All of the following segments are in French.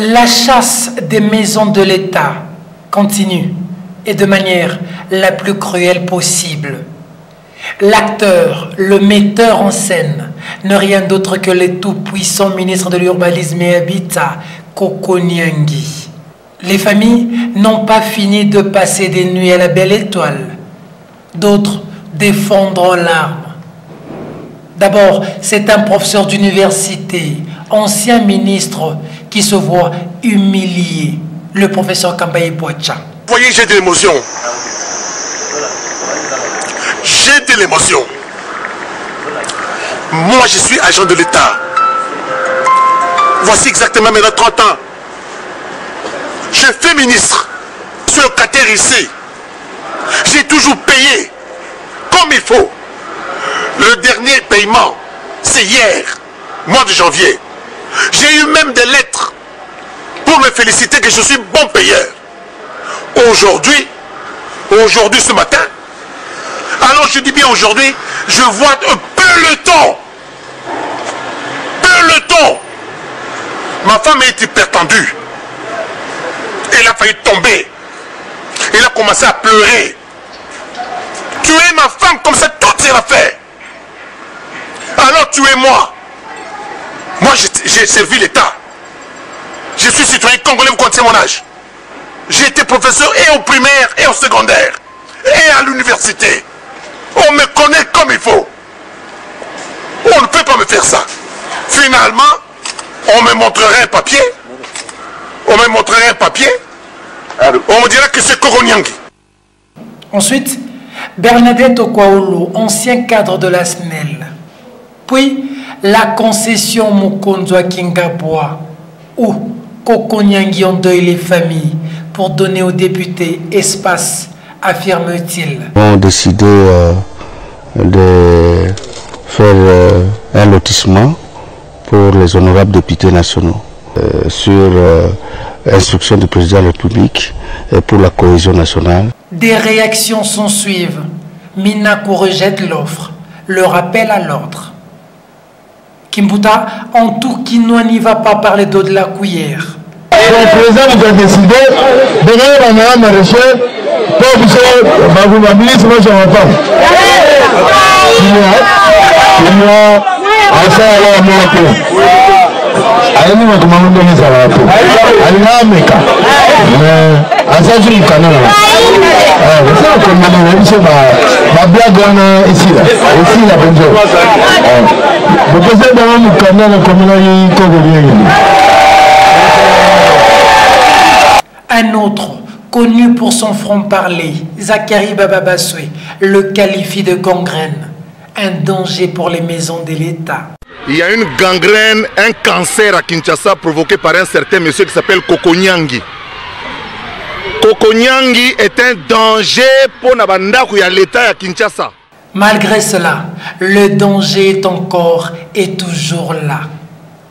La chasse des maisons de l'État continue et de manière la plus cruelle possible. L'acteur, le metteur en scène, n'est rien d'autre que le tout-puissant ministre de l'Urbanisme et Habitat, Kokonyangi. Les familles n'ont pas fini de passer des nuits à la belle étoile. D'autres défendront l'arme. D'abord, c'est un professeur d'université, ancien ministre, qui se voit humilié, le professeur Kambaye Boacha. Vous voyez, j'ai de l'émotion. J'ai de l'émotion. Moi, je suis agent de l'État. Voici exactement maintenant 30 ans. Je fais ministre. Je suis locataire ici. J'ai toujours payé comme il faut. Le dernier paiement, c'est hier, mois de janvier. J'ai eu même des lettres pour me féliciter que je suis bon payeur. Aujourd'hui, ce matin, alors je dis bien aujourd'hui, je vois un peloton. Ma femme est hyper tendue. Elle a failli tomber. Elle a commencé à pleurer. Tuer ma femme comme ça, toute c'est l'affaire. Alors tuez-moi. Moi, j'ai servi l'État. Je suis citoyen congolais, vous connaissez mon âge. J'ai été professeur et au primaire et au secondaire. Et à l'université. On me connaît comme il faut. On ne peut pas me faire ça. Finalement, on me montrerait un papier. On me dirait que c'est Kokonyangi. Ensuite, Bernadette Okwaolo, ancien cadre de la SNEL. Puis, la concession Mukonzo Kingaboa, où Kokonyangi endeuille les familles pour donner aux députés espace, affirme-t-il. On a décidé de faire un lotissement pour les honorables députés nationaux sur instruction du président de la République et pour la cohésion nationale. Des réactions s'en suivent. Minaku rejette l'offre, le rappel à l'ordre. Kimbuta, en tout Kinois n'y va pas parler d'eau de la cuillère. Le président nous a décidé de donner la madame maraîchère pour que la ministre ne soit pas. Aini makumando ni salato. Alinameka. Asaji mkanana. Sasa kwa maana nisho ba blagana isila. Isila bonjo. Bokose ba mkanana kwa maana Kokonyangi. Un autre, connu pour son franc-parler, Zachary Bababaswe, le qualifie de gangrène, un danger pour les maisons de l'État. Il y a une gangrène, un cancer à Kinshasa provoqué par un certain monsieur qui s'appelle Kokonyangi. Kokonyangi est un danger pour l'État à Kinshasa. Malgré cela, le danger est encore et toujours là.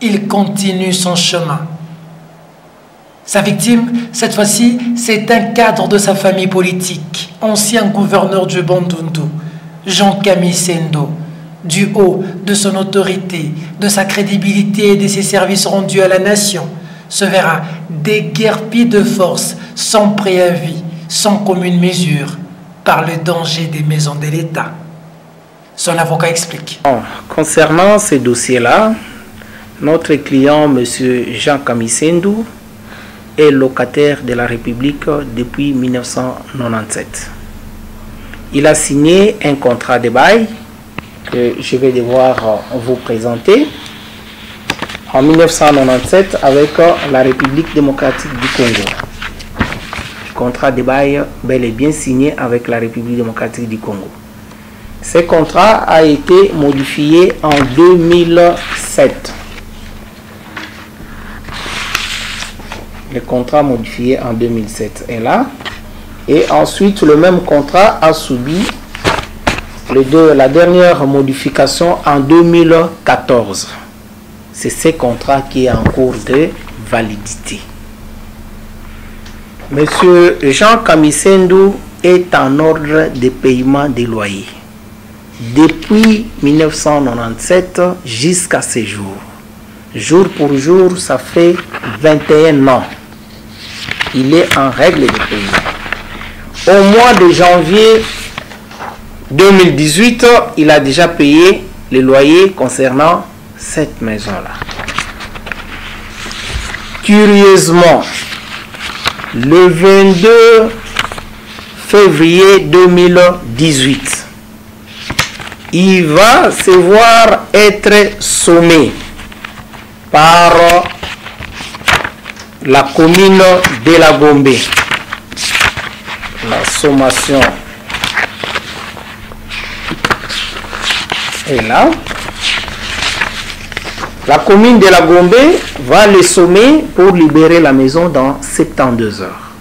Il continue son chemin. Sa victime, cette fois-ci, c'est un cadre de sa famille politique, ancien gouverneur du Bandundu, Jean Kamisendo. Du haut de son autorité, de sa crédibilité et de ses services rendus à la nation, se verra déguerpi de force, sans préavis, sans commune mesure, par le danger des maisons de l'État. Son avocat explique. Concernant ce dossier-là, notre client, M. Jean Kamisendo, est locataire de la République depuis 1997. Il a signé un contrat de bail que je vais devoir vous présenter en 1997 avec la République démocratique du Congo. Contrat de bail bel et bien signé avec la République démocratique du Congo. Ce contrat a été modifié en 2007. Le contrat modifié en 2007 est là. Et ensuite, le même contrat a subi la dernière modification en 2014. C'est ce contrat qui est en cours de validité. Monsieur Jean Kamisendo est en ordre de paiement des loyers depuis 1997 jusqu'à ce jour. Jour pour jour, ça fait 21 ans. Il est en règle de paiement. Au mois de janvier 2018, il a déjà payé les loyers concernant cette maison-là. Curieusement, le 22 février 2018, il va se voir être sommé par la commune de la Gombe. La sommation est là. La commune de la Gombe va le sommer pour libérer la maison dans 72 heures.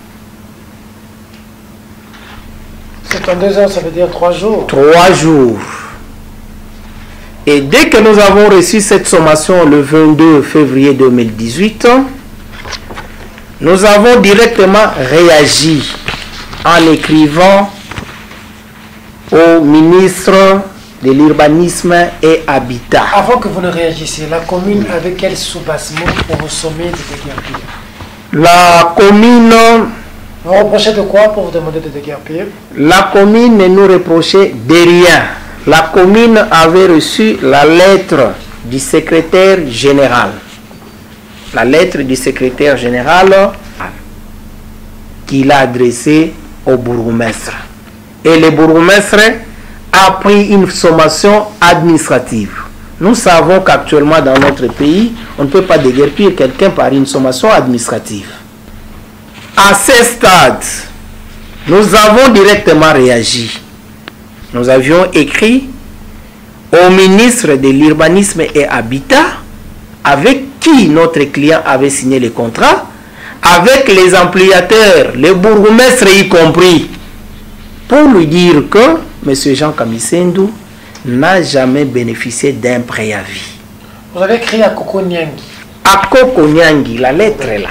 72 heures, ça veut dire 3 jours. 3 jours. Et dès que nous avons reçu cette sommation le 22 février 2018, nous avons directement réagi en écrivant au ministre de l'Urbanisme et Habitat. Avant que vous ne réagissiez, la commune avait quel soubassement pour vous sommer de déguerpir? La commune... Vous reprochez de quoi pour vous demander de déguerpir? La commune ne nous reprochait de rien. La commune avait reçu la lettre du secrétaire général. La lettre du secrétaire général qu'il a adressée au bourgmestre. Et le bourgmestre a pris une sommation administrative. Nous savons qu'actuellement dans notre pays, on ne peut pas déguerpir quelqu'un par une sommation administrative. À ce stade, nous avons directement réagi. Nous avions écrit au ministre de l'Urbanisme et Habitat, avec qui notre client avait signé le contrat, avec les employateurs, les bourgmestres y compris, pour lui dire que M. Jean Kamisendou n'a jamais bénéficié d'un préavis. Vous avez écrit à Koko Nyangi. À Koko Nyangi, la lettre est là.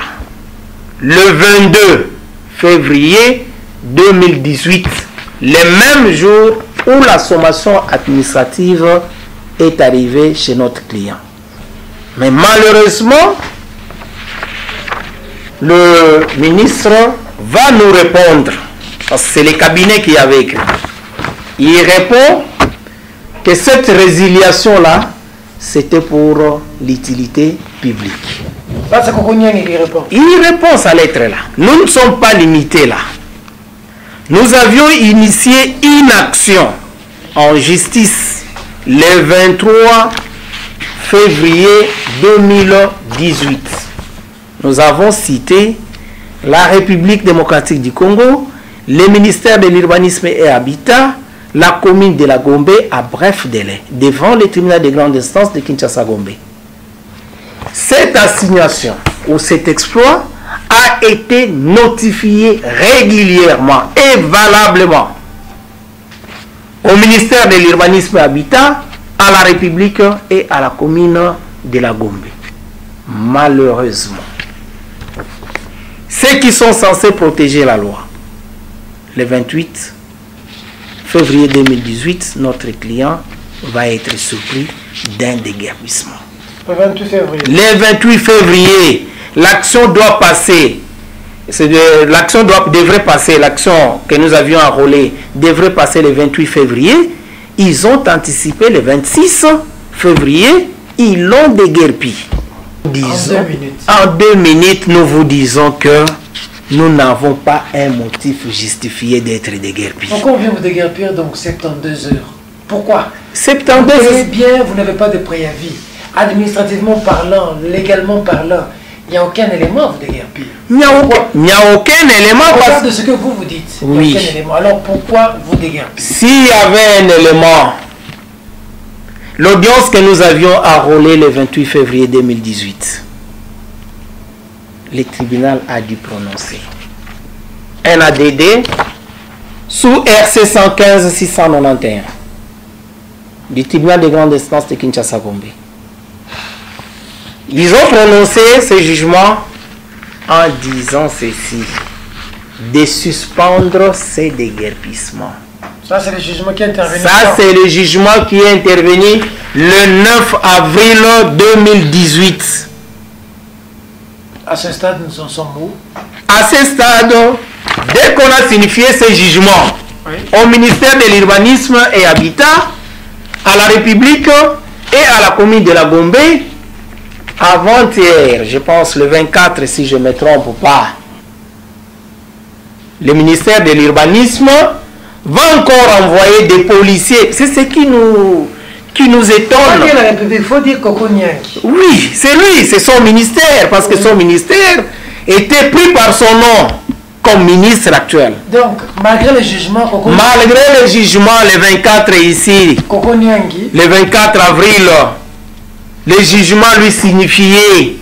Le 22 février 2018, le même jour où la sommation administrative est arrivée chez notre client. Mais malheureusement, le ministre va nous répondre, parce que c'est le cabinet qui avait écrit. Il répond que cette résiliation-là, c'était pour l'utilité publique. Là, c'est Koko Nyangi qui répond. Il répond sa lettre-là. Nous ne sommes pas limités là. Nous avions initié une action en justice le 23 février 2018. Nous avons cité la République démocratique du Congo, le ministère de l'Urbanisme et Habitat, la commune de la Gombe à bref délai, devant le tribunal de grande instance de Kinshasa-Gombe. Cette assignation ou cet exploit a été notifié régulièrement et valablement au ministère de l'Urbanisme et Habitat, à la République et à la commune de la Gombe. Malheureusement, ceux qui sont censés protéger la loi, le 28 février 2018, notre client va être surpris d'un déguerpissement. Le 28 février. Le 28 février, l'action doit passer. L'action devrait passer, l'action que nous avions enrôlée devrait passer le 28 février. Ils ont anticipé le 26 février, ils l'ont déguerpi. En 2 minutes, nous vous disons que nous n'avons pas un motif justifié d'être déguerpi. Pourquoi on vient vous déguerpir donc 72 heures? Pourquoi? 72 Vous heures. savez bien, vous n'avez pas de préavis. Administrativement parlant, légalement parlant, il n'y a aucun élément à vous déguerpir. Il n'y a aucun élément. Regarde de ce que vous dites. Oui. Il n'y a aucun élément. Alors pourquoi vous déguerpir? S'il y avait un élément, l'audience que nous avions enrôlée le 28 février 2018, le tribunal a dû prononcer un ADD sous RC 115-691 du tribunal de grande instance de Kinshasa-Gombe. Ils ont prononcé ce jugement en disant ceci: de suspendre ces déguerpissements. Ça, c'est le jugement qui est intervenu. Ça, c'est le jugement qui est intervenu le 9 avril 2018. À ce stade, nous en sommes où? À ce stade, dès qu'on a signifié ce jugement au ministère de l'Urbanisme et Habitat, à la République et à la commune de la Gombe, avant-hier, je pense le 24 si je ne me trompe pas, le ministère de l'Urbanisme va encore envoyer des policiers. C'est ce qui nous étonne. Il faut dire Koko Nyangi. Oui, c'est lui, c'est son ministère, parce que son ministère était pris par son nom comme ministre actuel. Donc, malgré le jugement, Koko Malgré le jugement, le 24 ici, Koko Nyangi, le 24 avril, le jugement lui signifiait,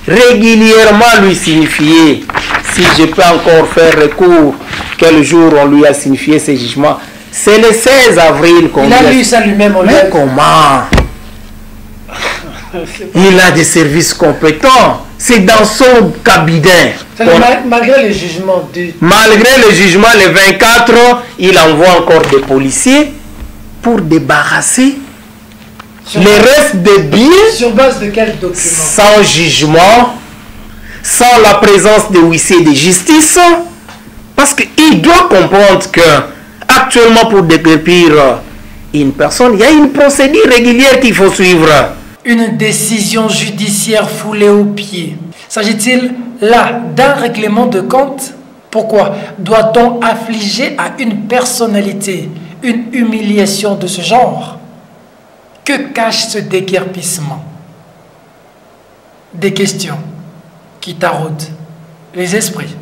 régulièrement lui signifiait, si je peux encore faire recours, quel jour on lui a signifié ce jugement, c'est le 16 avril qu'on il a lu ça lui-même. Mais comment? Il a des services compétents. C'est dans son cabinet. Malgré le jugement du... Malgré le jugement, le 24, il envoie encore des policiers pour débarrasser les restes des biens. Sur base de quel document? Sans jugement, sans la présence de huissiers de justice. Parce qu'il doit comprendre que actuellement, pour déguerpir une personne, il y a une procédure régulière qu'il faut suivre. Une décision judiciaire foulée aux pieds. S'agit-il là d'un règlement de compte? Pourquoi doit-on affliger à une personnalité une humiliation de ce genre? Que cache ce déguerpissement? Des questions qui taraudent les esprits.